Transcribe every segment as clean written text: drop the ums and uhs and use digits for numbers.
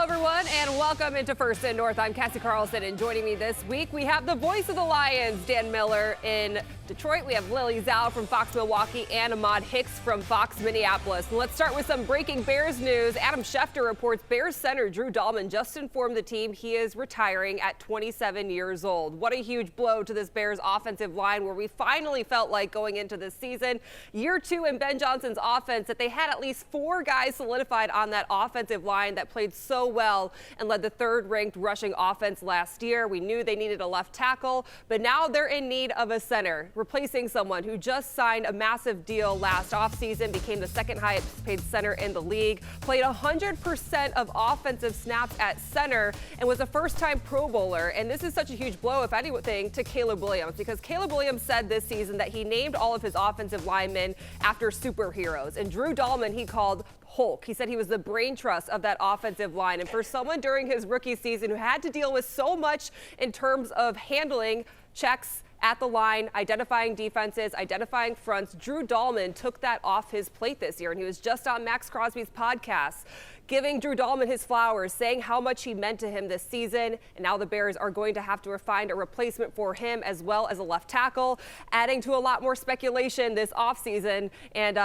everyone, and welcome into First and North. I'm Cassie Carlson, and joining me this week, we have the voice of the Lions, Dan Miller in Detroit. We have Lily Zhao from Fox Milwaukee and Ahmad Hicks from Fox Minneapolis. And let's start with some breaking Bears news. Adam Schefter reports Bears center Drew Dalman just informed the team he is retiring at 27 years old. What a huge blow to this Bears offensive line, where we finally felt like going into this season, year two in Ben Johnson's offense, that they had at least four guys solidified on that offensive line that played so well and led the third-ranked rushing offense last year. We knew they needed a left tackle, but now they're in need of a center, replacing someone who just signed a massive deal last offseason, became the second highest paid center in the league, played 100% of offensive snaps at center, and was a first-time Pro Bowler. And this is such a huge blow, if anything, to Caleb Williams, because Caleb Williams said this season that he named all of his offensive linemen after superheroes. And Drew Dalman, he called Hulk. He said he was the brain trust of that offensive line. And for someone during his rookie season who had to deal with so much in terms of handling checks at the line, identifying defenses, identifying fronts, Drew Dalman took that off his plate this year. And he was just on Maxx Crosby's podcast, giving Drew Dalman his flowers, saying how much he meant to him this season. And now the Bears are going to have to find a replacement for him, as well as a left tackle, adding to a lot more speculation this offseason. And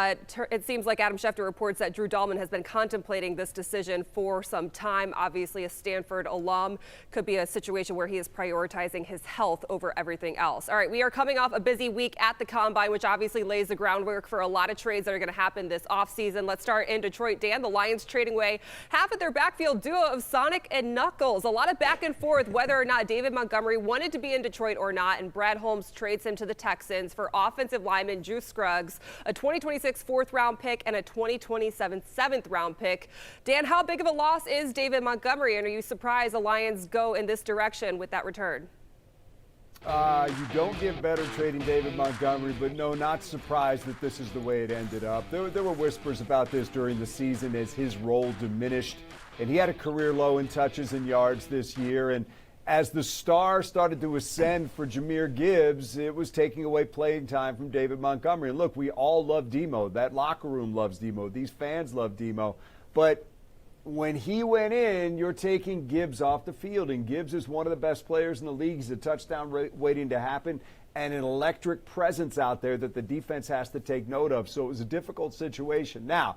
it seems like Adam Schefter reports that Drew Dalman has been contemplating this decision for some time. Obviously, a Stanford alum. Could be a situation where he is prioritizing his health over everything else. All right, we are coming off a busy week at the Combine, which obviously lays the groundwork for a lot of trades that are going to happen this offseason. Let's start in Detroit. Dan, the Lions trading away half of their backfield duo of Sonic and Knuckles. A lot of back and forth whether or not David Montgomery wanted to be in Detroit or not, and Brad Holmes trades him to the Texans for offensive lineman Drew Scruggs, a 2026 fourth-round pick, and a 2027 seventh-round pick. Dan, how big of a loss is David Montgomery, and are you surprised the Lions go in this direction with that return? You don't get better trading David Montgomery, but no, not surprised that this is the way it ended up. There were whispers about this during the season as his role diminished, and he had a career low in touches and yards this year. And as the star started to ascend for Jahmyr Gibbs, it was taking away playing time from David Montgomery. And look, we all love Demo. That locker room loves Demo. These fans love Demo. But when he went in, you're taking Gibbs off the field, and Gibbs is one of the best players in the league. He's a touchdown waiting to happen and an electric presence out there that the defense has to take note of. So it was a difficult situation. Now,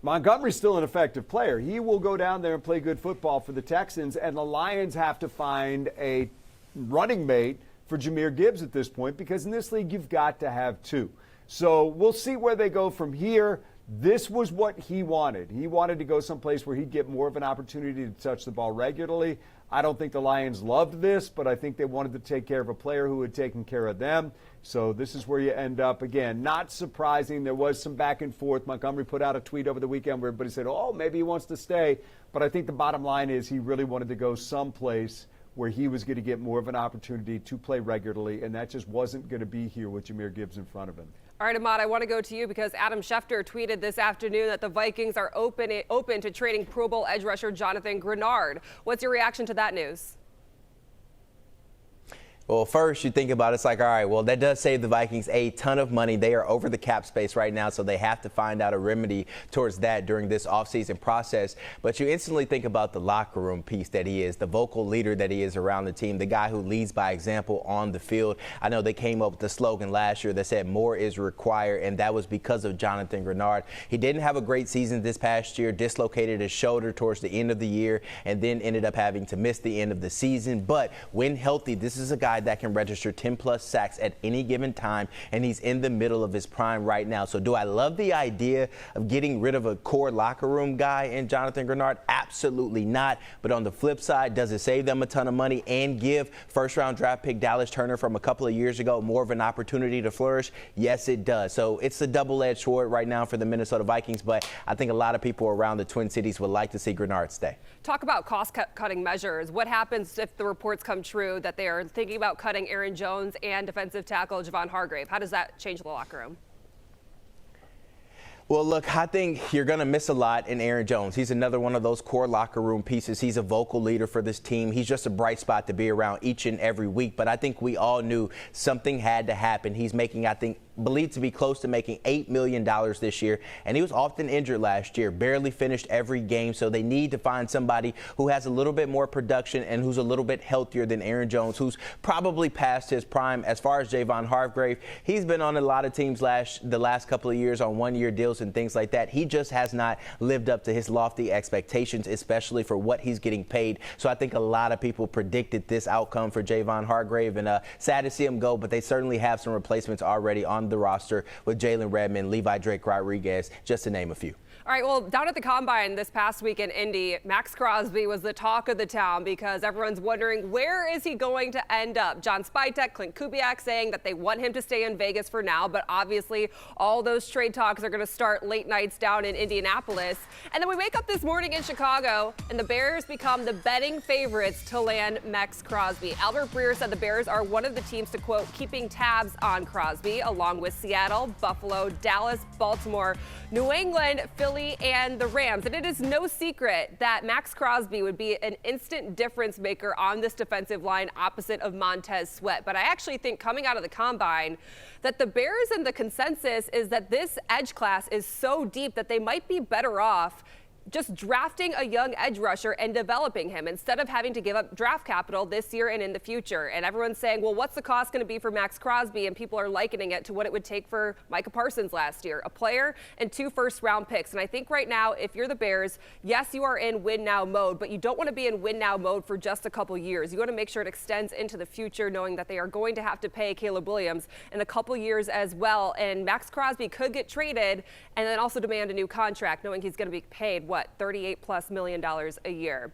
Montgomery's still an effective player. He will go down there and play good football for the Texans, and the Lions have to find a running mate for Jahmyr Gibbs at this point, because in this league you've got to have two. So we'll see where they go from here. This was what he wanted. He wanted to go someplace where he'd get more of an opportunity to touch the ball regularly. I don't think the Lions loved this, but I think they wanted to take care of a player who had taken care of them. So this is where you end up. Again, not surprising. There was some back and forth. Montgomery put out a tweet over the weekend where everybody said, oh, maybe he wants to stay. But I think the bottom line is he really wanted to go someplace where he was going to get more of an opportunity to play regularly, and that just wasn't going to be here with Jahmyr Gibbs in front of him. All right, Ahmad, I want to go to you because Adam Schefter tweeted this afternoon that the Vikings are open to trading Pro Bowl edge rusher Jonathan Grenard. What's your reaction to that news? Well, first you think about it, it's like, all right, well, that does save the Vikings a ton of money. They are over the cap space right now, so they have to find out a remedy towards that during this offseason process. But you instantly think about the locker room piece that he is, the vocal leader that he is around the team, the guy who leads by example on the field. I know they came up with the slogan last year that said more is required, and that was because of Jonathan Grenard. He didn't have a great season this past year, dislocated his shoulder towards the end of the year, and then ended up having to miss the end of the season. But when healthy, this is a guy that can register 10-plus sacks at any given time, and he's in the middle of his prime right now. So do I love the idea of getting rid of a core locker room guy in Jonathan Grenard? Absolutely not. But on the flip side, does it save them a ton of money and give first-round draft pick Dallas Turner from a couple of years ago more of an opportunity to flourish? Yes, it does. So it's a double-edged sword right now for the Minnesota Vikings, but I think a lot of people around the Twin Cities would like to see Grenard stay. Talk about cost-cutting measures. What happens if the reports come true that they are thinking about cutting Aaron Jones and defensive tackle Javon Hargrave? How does that change the locker room? Well, look, I think you're going to miss a lot in Aaron Jones. He's another one of those core locker room pieces. He's a vocal leader for this team. He's just a bright spot to be around each and every week. But I think we all knew something had to happen. He's making, I think, believed to be close to making $8 million this year, and he was often injured last year, barely finished every game, so they need to find somebody who has a little bit more production and who's a little bit healthier than Aaron Jones, who's probably past his prime. As far as Javon Hargrave, he's been on a lot of teams the last couple of years on one-year deals and things like that. He just has not lived up to his lofty expectations, especially for what he's getting paid. So I think a lot of people predicted this outcome for Javon Hargrave, and sad to see him go, but they certainly have some replacements already on the roster with Jalen Redmond, Levi Drake Rodriguez, just to name a few. All right, well, down at the Combine this past week in Indy, Maxx Crosby was the talk of the town because everyone's wondering where is he going to end up. John Spytek, Clint Kubiak saying that they want him to stay in Vegas for now, but obviously all those trade talks are going to start late nights down in Indianapolis. And then we wake up this morning in Chicago, and the Bears become the betting favorites to land Maxx Crosby. Albert Breer said the Bears are one of the teams to, quote, keeping tabs on Crosby, along with Seattle, Buffalo, Dallas, Baltimore, New England, Philly, and the Rams. And it is no secret that Maxx Crosby would be an instant difference maker on this defensive line opposite of Montez Sweat. But I actually think coming out of the Combine that the Bears and the consensus is that this edge class is so deep that they might be better off just drafting a young edge rusher and developing him instead of having to give up draft capital this year and in the future. And everyone's saying, well, what's the cost going to be for Maxx Crosby? And people are likening it to what it would take for Micah Parsons last year, a player and 2 first-round picks. And I think right now, if you're the Bears, yes, you are in win-now mode, but you don't want to be in win-now mode for just a couple years. You want to make sure it extends into the future, knowing that they are going to have to pay Caleb Williams in a couple years as well. And Maxx Crosby could get traded and then also demand a new contract, knowing he's going to be paid, $38+ million a year.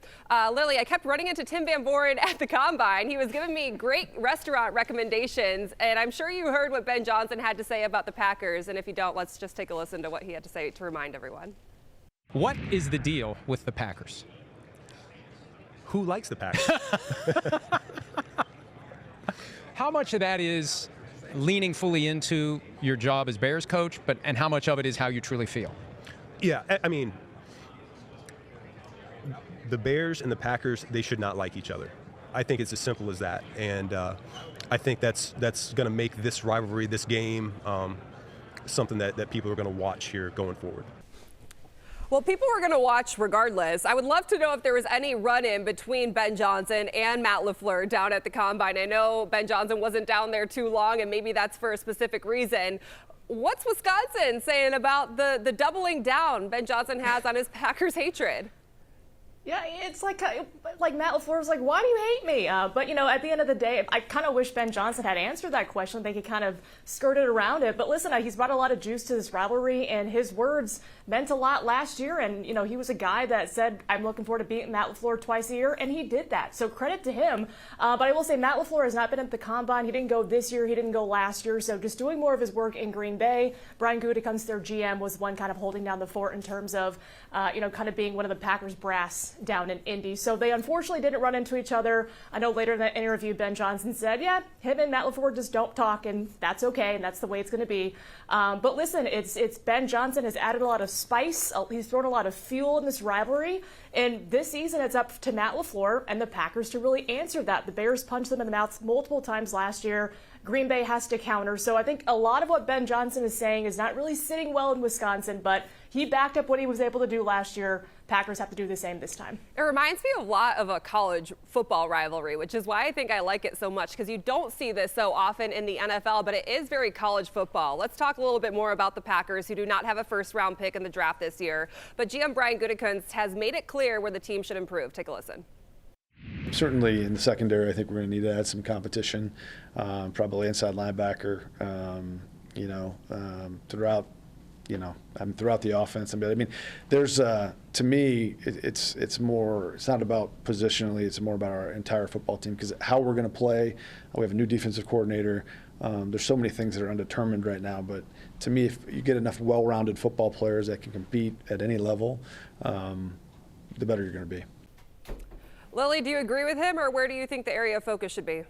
Lily, I kept running into Tim Van Voren at the Combine. He was giving me great restaurant recommendations, and I'm sure you heard what Ben Johnson had to say about the Packers. And if you don't, let's just take a listen to what he had to say to remind everyone. What is the deal with the Packers? Who likes the Packers? How much of that is leaning fully into your job as Bears coach, and how much of it is how you truly feel? Yeah, I mean, the Bears and the Packers, they should not like each other. I think it's as simple as that. And I think that's going to make this rivalry, this game, something that people are going to watch here going forward. Well, people were going to watch regardless. I would love to know if there was any run-in between Ben Johnson and Matt LaFleur down at the Combine. I know Ben Johnson wasn't down there too long, and maybe that's for a specific reason. What's Wisconsin saying about the doubling down Ben Johnson has on his Packers hatred? Yeah, it's like Matt LaFleur was like, why do you hate me? But, you know, at the end of the day, I kind of wish Ben Johnson had answered that question. They could kind of skirted around it. But listen, he's brought a lot of juice to this rivalry, and his words meant a lot last year. And, you know, he was a guy that said, I'm looking forward to beating Matt LaFleur twice a year, and he did that. So credit to him. But I will say Matt LaFleur has not been at the Combine. He didn't go this year. He didn't go last year. So just doing more of his work in Green Bay. Brian Gutekunst, their GM, was one kind of holding down the fort in terms of, you know, kind of being one of the Packers brass down in Indy. So they unfortunately didn't run into each other. I know later in that interview, Ben Johnson said, yeah, him and Matt LaFleur just don't talk, and that's okay, and that's the way it's going to be. But listen, it's Ben Johnson has added a lot of spice. He's thrown a lot of fuel in this rivalry. And this season, it's up to Matt LaFleur and the Packers to really answer that. The Bears punched them in the mouth multiple times last year. Green Bay has to counter. So I think a lot of what Ben Johnson is saying is not really sitting well in Wisconsin, but he backed up what he was able to do last year. Packers have to do the same this time. It reminds me a lot of a college football rivalry, which is why I think I like it so much, because you don't see this so often in the NFL, but it is very college football. Let's talk a little bit more about the Packers, who do not have a first-round pick in the draft this year. But GM Brian Gutekunst has made it clear where the team should improve. Take a listen. Certainly in the secondary, I think we're going to need to add some competition, probably inside linebacker, throughout the offense. I mean, there's to me, it's not about positionally, it's more about our entire football team, because how we're going to play. We have a new defensive coordinator. There's so many things that are undetermined right now, but to me, if you get enough well-rounded football players that can compete at any level, the better you're going to be. Lily, do you agree with him, or where do you think the area of focus should be?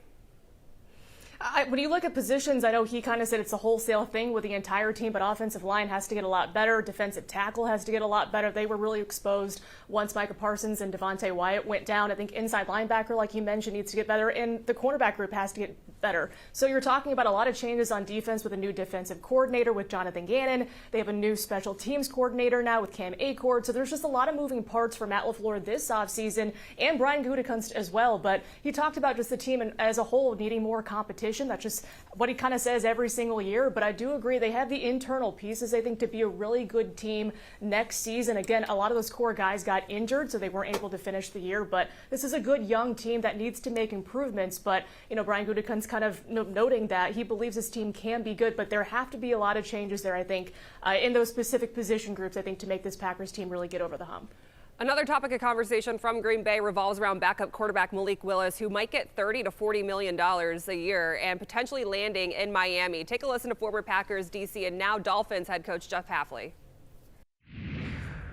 When you look at positions, I know he kind of said it's a wholesale thing with the entire team, but offensive line has to get a lot better. Defensive tackle has to get a lot better. They were really exposed once Micah Parsons and Devontae Wyatt went down. I think inside linebacker, like you mentioned, needs to get better, and the cornerback group has to get better. So you're talking about a lot of changes on defense with a new defensive coordinator with Jonathan Gannon. They have a new special teams coordinator now with Cam Achord. So there's just a lot of moving parts for Matt LaFleur this offseason, and Brian Gutekunst as well. But he talked about just the team as a whole needing more competition. That's just what he kind of says every single year. But I do agree they have the internal pieces, I think, to be a really good team next season. Again, a lot of those core guys got injured, so they weren't able to finish the year. But this is a good young team that needs to make improvements. But, Brian Gutekunst kind of noting that he believes this team can be good, but there have to be a lot of changes there, I think, in those specific position groups, I think, to make this Packers team really get over the hump. Another topic of conversation from Green Bay revolves around backup quarterback Malik Willis, who might get $30 to $40 million a year and potentially landing in Miami. Take a listen to former Packers DC and now Dolphins head coach Jeff Hafley.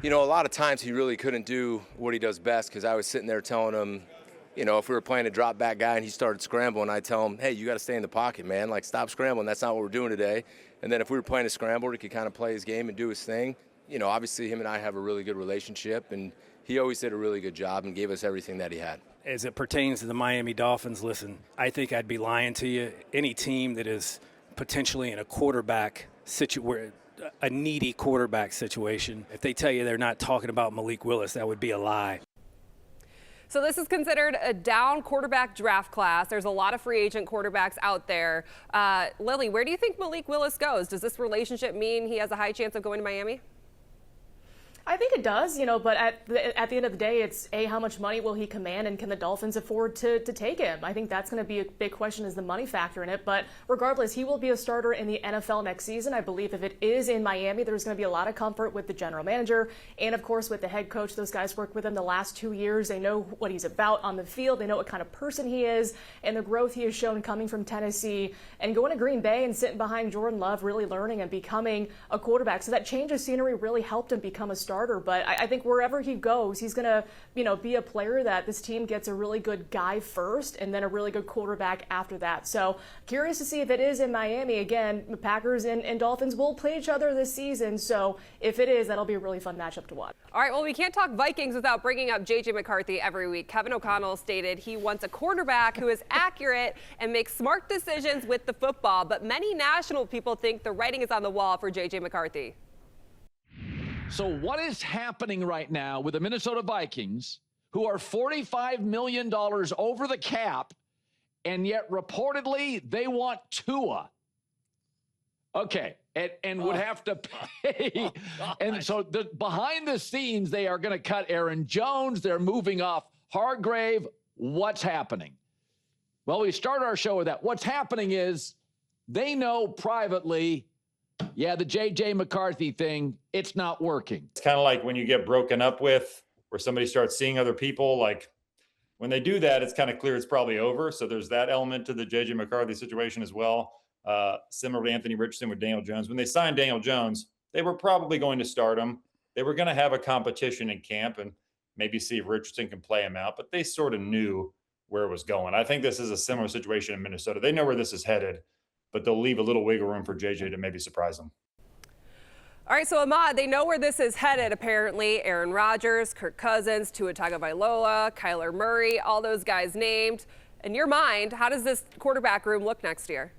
A lot of times he really couldn't do what he does best because I was sitting there telling him, if we were playing a drop back guy and he started scrambling, I'd tell him, hey, you got to stay in the pocket, man. Like, stop scrambling. That's not what we're doing today. And then if we were playing a scramble, he could kind of play his game and do his thing. Obviously him and I have a really good relationship, and he always did a really good job and gave us everything that he had. As it pertains to the Miami Dolphins, listen, I think I'd be lying to you. Any team that is potentially in a needy quarterback situation, if they tell you they're not talking about Malik Willis, that would be a lie. So this is considered a down quarterback draft class. There's a lot of free agent quarterbacks out there. Lily, where do you think Malik Willis goes? Does this relationship mean he has a high chance of going to Miami? I think it does, but at the end of the day, it's how much money will he command, and can the Dolphins afford to take him? I think that's going to be a big question, is the money factor in it. But regardless, he will be a starter in the NFL next season. I believe if it is in Miami, there's going to be a lot of comfort with the general manager and, of course, with the head coach. Those guys worked with him the last 2 years. They know what he's about on the field. They know what kind of person he is and the growth he has shown coming from Tennessee and going to Green Bay and sitting behind Jordan Love, really learning and becoming a quarterback. So that change of scenery really helped him become a starter. But I think wherever he goes, he's going to, be a player that this team gets a really good guy first and then a really good quarterback after that. So curious to see if it is in Miami. Again, the Packers and Dolphins will play each other this season. So if it is, that'll be a really fun matchup to watch. All right, well, we can't talk Vikings without bringing up J.J. McCarthy every week. Kevin O'Connell stated he wants a quarterback who is accurate and makes smart decisions with the football. But many national people think the writing is on the wall for J.J. McCarthy. So what is happening right now with the Minnesota Vikings, who are $45 million over the cap, and yet reportedly they want Tua? Okay, and would have to pay. And so behind the scenes, they are going to cut Aaron Jones. They're moving off Hargrave. What's happening? Well, we start our show with that. What's happening is they know privately, yeah, the J.J. McCarthy thing, it's not working. It's kind of like when you get broken up with, where somebody starts seeing other people. Like when they do that, it's kind of clear it's probably over. So there's that element to the J.J. McCarthy situation as well. Similar to Anthony Richardson with Daniel Jones. When they signed Daniel Jones, they were probably going to start him. They were going to have a competition in camp and maybe see if Richardson can play him out. But they sort of knew where it was going. I think this is a similar situation in Minnesota. They know where this is headed, but they'll leave a little wiggle room for JJ to maybe surprise them. All right, so Ahmad, they know where this is headed, apparently. Aaron Rodgers, Kirk Cousins, Tua Tagovailoa, Kyler Murray, all those guys named. In your mind, how does this quarterback room look next year?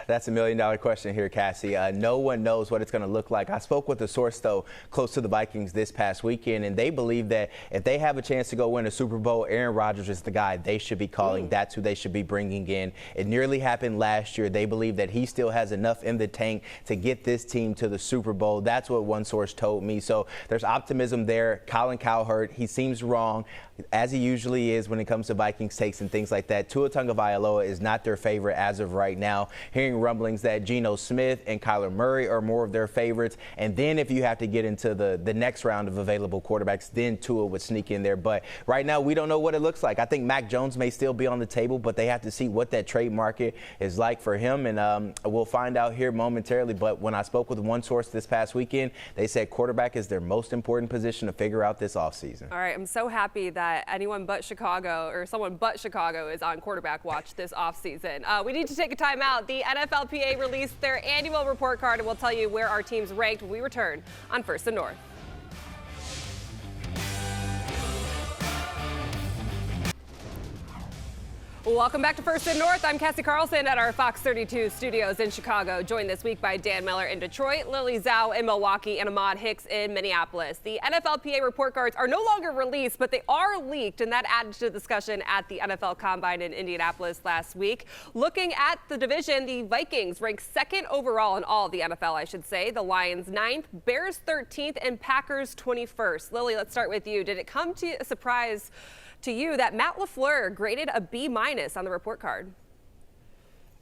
That's $1 million question here, Cassie. No one knows what it's going to look like. I spoke with a source, though, close to the Vikings this past weekend, and they believe that if they have a chance to go win a Super Bowl, Aaron Rodgers is the guy they should be calling. That's who they should be bringing in. It nearly happened last year. They believe that he still has enough in the tank to get this team to the Super Bowl. That's what one source told me. So there's optimism there. Colin Cowherd, he seems wrong, as he usually is when it comes to Vikings takes and things like that. Tua Tagovailoa is not their favorite as of right now. Hearing rumblings that Geno Smith and Kyler Murray are more of their favorites. And then if you have to get into the next round of available quarterbacks, then Tua would sneak in there. But right now, we don't know what it looks like. I think Mac Jones may still be on the table, but they have to see what that trade market is like for him. And we'll find out here momentarily. But when I spoke with one source this past weekend, they said quarterback is their most important position to figure out this offseason. All right, I'm so happy that anyone but Chicago or someone but Chicago is on quarterback watch this offseason. We need to take a time out. The NFLPA released their annual report card, and we'll tell you where our teams ranked when we return on First and North. Welcome back to First and North. I'm Cassie Carlson at our Fox 32 studios in Chicago, joined this week by Dan Miller in Detroit, Lily Zhao in Milwaukee, and Ahmad Hicks in Minneapolis. The NFLPA report cards are no longer released, but they are leaked, and that added to the discussion at the NFL Combine in Indianapolis last week. Looking at the division, the Vikings ranked second overall in all of the NFL, I should say. The Lions 9th, Bears 13th, and Packers 21st. Lily, let's start with you. Did it come to a surprise to you that Matt LaFleur graded a B- on the report card?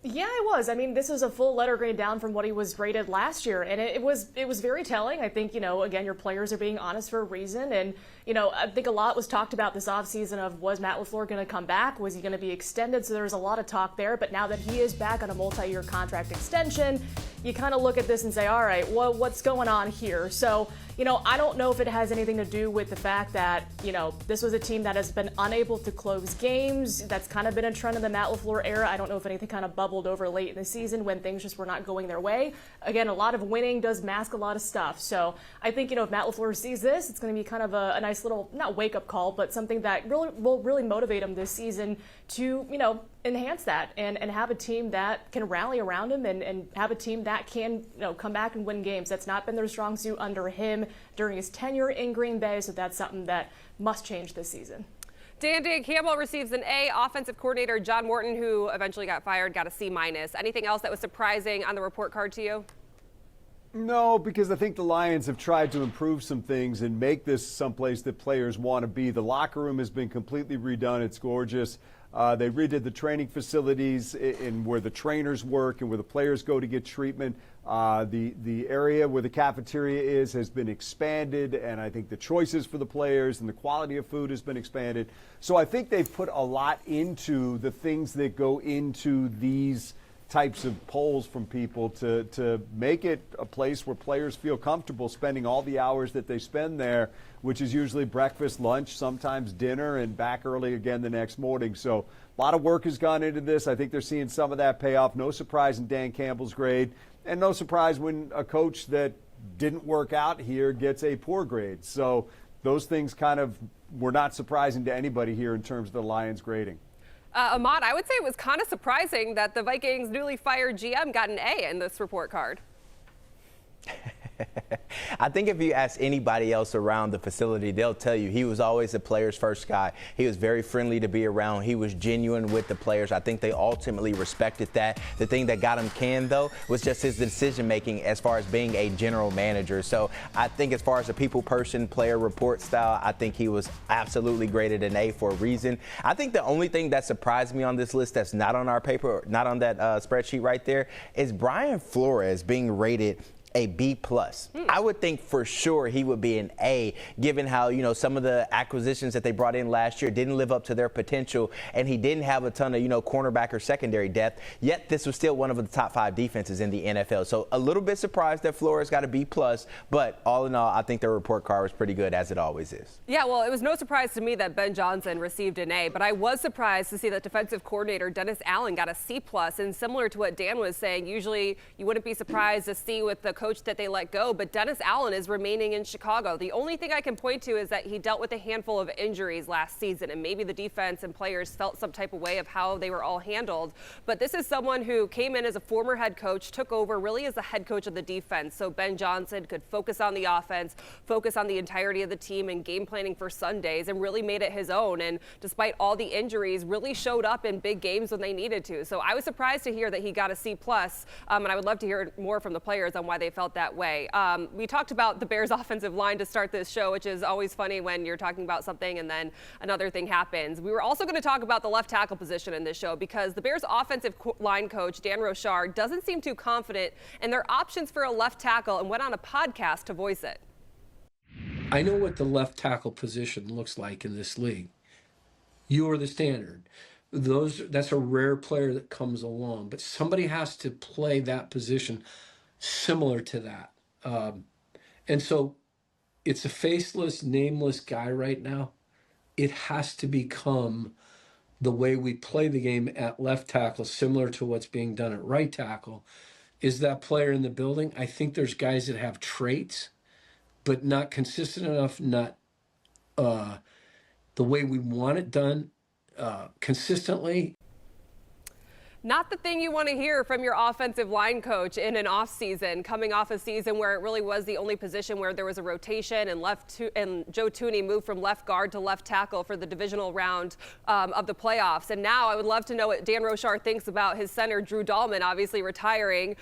Yeah, it was. I mean, this is a full letter grade down from what he was rated last year, and it was very telling. I think, again, your players are being honest for a reason, and I think a lot was talked about this offseason of, was Matt LaFleur going to come back? Was he going to be extended? So there's a lot of talk there, but now that he is back on a multi-year contract extension, you kind of look at this and say, all right, well, what's going on here? So, I don't know if it has anything to do with the fact that, this was a team that has been unable to close games. That's kind of been a trend in the Matt LaFleur era. I don't know if anything kind of bubbled over late in the season when things just were not going their way. Again, a lot of winning does mask a lot of stuff. So I think, if Matt LaFleur sees this, it's going to be kind of a nice little, not wake-up call, but something that will really motivate him this season to, enhance that and have a team that can rally around him and have a team that can, come back and win games. That's not been their strong suit under him during his tenure in Green Bay, so that's something that must change this season. Dan Campbell receives an A. Offensive coordinator John Morton, who eventually got fired, got a C-. Anything else that was surprising on the report card to you? No, because I think the Lions have tried to improve some things and make this someplace that players want to be. The locker room has been completely redone. It's gorgeous. They redid the training facilities in where the trainers work and where the players go to get treatment. The area where the cafeteria is has been expanded, and I think the choices for the players and the quality of food has been expanded. So I think they've put a lot into the things that go into these types of polls from people to make it a place where players feel comfortable spending all the hours that they spend there, which is usually breakfast, lunch, sometimes dinner, and back early again the next morning. So a lot of work has gone into this. I think they're seeing some of that pay off. No surprise in Dan Campbell's grade, and no surprise when a coach that didn't work out here gets a poor grade. So those things kind of were not surprising to anybody here in terms of the Lions grading. Ahmad, I would say it was kind of surprising that the Vikings' newly fired GM got an A in this report card. I think if you ask anybody else around the facility, they'll tell you he was always the players' first guy. He was very friendly to be around. He was genuine with the players. I think they ultimately respected that. The thing that got him canned, though, was just his decision-making as far as being a general manager. So I think as far as a people person, player report style, I think he was absolutely graded an A for a reason. I think the only thing that surprised me on this list that's not on our paper, not on that spreadsheet right there, is Brian Flores being rated a B+. I would think for sure he would be an A, given how, some of the acquisitions that they brought in last year didn't live up to their potential, and he didn't have a ton of, cornerback or secondary depth, yet this was still one of the top 5 defenses in the NFL. So a little bit surprised that Flores got a B+, but all in all, I think the report card was pretty good, as it always is. Yeah, well, it was no surprise to me that Ben Johnson received an A, but I was surprised to see that defensive coordinator Dennis Allen got a C+, and similar to what Dan was saying, usually you wouldn't be surprised to see with the coach that they let go, but Dennis Allen is remaining in Chicago. The only thing I can point to is that he dealt with a handful of injuries last season, and maybe the defense and players felt some type of way of how they were all handled. But this is someone who came in as a former head coach, took over really as the head coach of the defense, so Ben Johnson could focus on the offense, focus on the entirety of the team and game planning for Sundays, and really made it his own. And despite all the injuries, really showed up in big games when they needed to. So I was surprised to hear that he got a C+, and I would love to hear more from the players on why they felt that way. We talked about the Bears offensive line to start this show, which is always funny when you're talking about something and then another thing happens. We were also going to talk about the left tackle position in this show because the Bears offensive line coach, Dan Rochard, doesn't seem too confident in their options for a left tackle and went on a podcast to voice it. I know what the left tackle position looks like in this league. You are the standard. That's a rare player that comes along, but somebody has to play that position similar to that. And so it's a faceless, nameless guy right now. It has to become the way we play the game at left tackle, similar to what's being done at right tackle. Is that player in the building? I think there's guys that have traits, but not consistent enough, not the way we want it done consistently. Not the thing you want to hear from your offensive line coach in an offseason, coming off a season where it really was the only position where there was a rotation and Joe Thuney moved from left guard to left tackle for the divisional round of the playoffs. And now I would love to know what Dan Rochard thinks about his center, Drew Dalman, obviously retiring.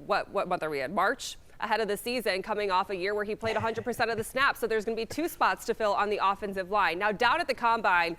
What month are we in? March? Ahead of the season, coming off a year where he played 100% of the snaps. So there's going to be 2 spots to fill on the offensive line. Now, down at the Combine,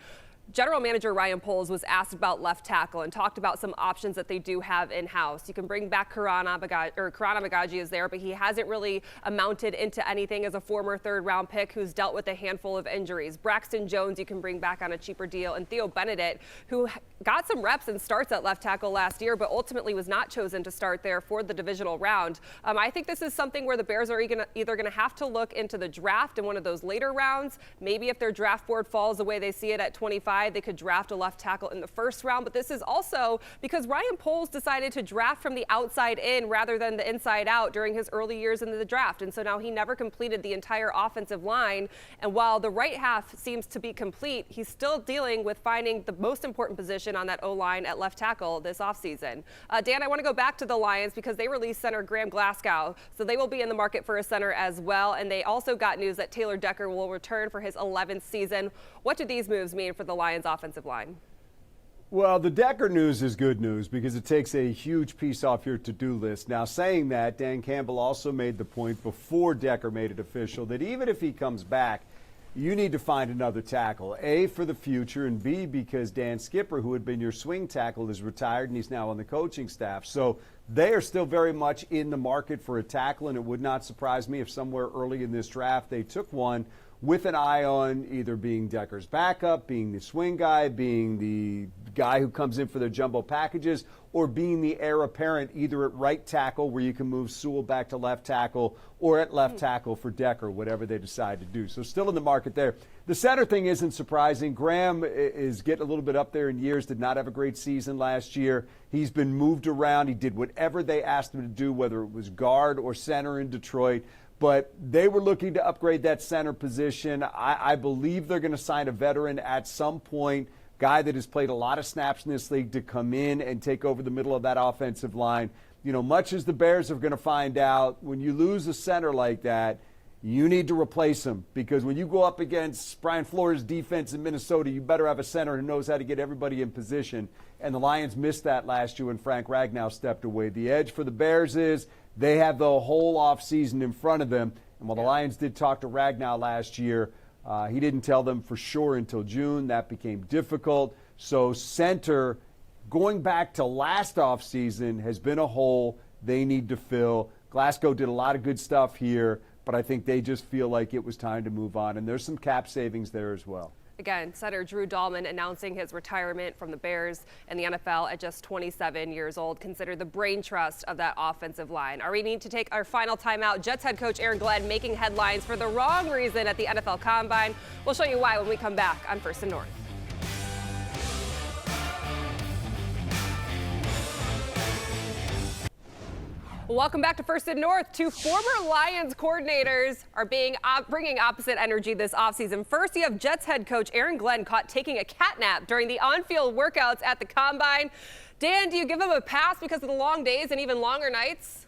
General Manager Ryan Poles was asked about left tackle and talked about some options that they do have in-house. You can bring back Karan Abagaji is there, but he hasn't really amounted into anything as a former third-round pick who's dealt with a handful of injuries. Braxton Jones you can bring back on a cheaper deal, and Theo Benedict, who got some reps and starts at left tackle last year, but ultimately was not chosen to start there for the divisional round. I think this is something where the Bears are either going to have to look into the draft in one of those later rounds. Maybe if their draft board falls the way they see it at 25, they could draft a left tackle in the first round, but this is also because Ryan Poles decided to draft from the outside in rather than the inside out during his early years in the draft, and so now he never completed the entire offensive line. And while the right half seems to be complete, he's still dealing with finding the most important position on that O-line at left tackle this offseason. Dan, I want to go back to the Lions because they released center Graham Glasgow, so they will be in the market for a center as well, and they also got news that Taylor Decker will return for his 11th season. What do these moves mean for the Lions offensive line? Well, the Decker news is good news because it takes a huge piece off your to-do list. Now, saying that, Dan Campbell also made the point before Decker made it official that even if he comes back, you need to find another tackle, A, for the future, and B, because Dan Skipper, who had been your swing tackle, is retired and he's now on the coaching staff. So they are still very much in the market for a tackle, and it would not surprise me if somewhere early in this draft they took one with an eye on either being Decker's backup, being the swing guy, being the guy who comes in for their jumbo packages, or being the heir apparent either at right tackle where you can move Sewell back to left tackle or at left tackle for Decker, whatever they decide to do. So still in the market there. The center thing isn't surprising. Graham is getting a little bit up there in years, did not have a great season last year. He's been moved around. He did whatever they asked him to do, whether it was guard or center in Detroit. But they were looking to upgrade that center position. I believe they're going to sign a veteran at some point, guy that has played a lot of snaps in this league, to come in and take over the middle of that offensive line. You know, much as the Bears are going to find out, when you lose a center like that, you need to replace him, because when you go up against Brian Flores' defense in Minnesota, you better have a center who knows how to get everybody in position. And the Lions missed that last year when Frank Ragnow stepped away. The edge for the Bears is they have the whole offseason in front of them. And while the Lions did talk to Ragnow last year, he didn't tell them for sure until June. That became difficult. So center, going back to last offseason, has been a hole they need to fill. Glasgow did a lot of good stuff here, but I think they just feel like it was time to move on. And there's some cap savings there as well. Again, center Drew Dalman announcing his retirement from the Bears and the NFL at just 27 years old, considered the brain trust of that offensive line. We need to take our final timeout. Jets head coach Aaron Glenn making headlines for the wrong reason at the NFL Combine. We'll show you why when we come back on First and North. Welcome back to First and North. 2 former Lions coordinators are bringing opposite energy this offseason. First, you have Jets head coach Aaron Glenn caught taking a cat nap during the on-field workouts at the Combine. Dan, do you give him a pass because of the long days and even longer nights?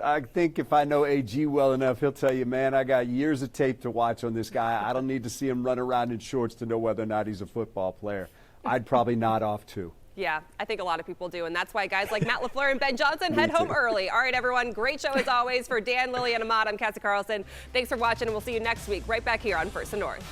I think if I know AG well enough, he'll tell you, man, I got years of tape to watch on this guy. I don't need to see him run around in shorts to know whether or not he's a football player. I'd probably nod off too. Yeah, I think a lot of people do, and that's why guys like Matt LaFleur and Ben Johnson head home early. All right, everyone, great show as always. For Dan, Lily, and Ahmad, I'm Cassie Carlson. Thanks for watching, and we'll see you next week right back here on First and North.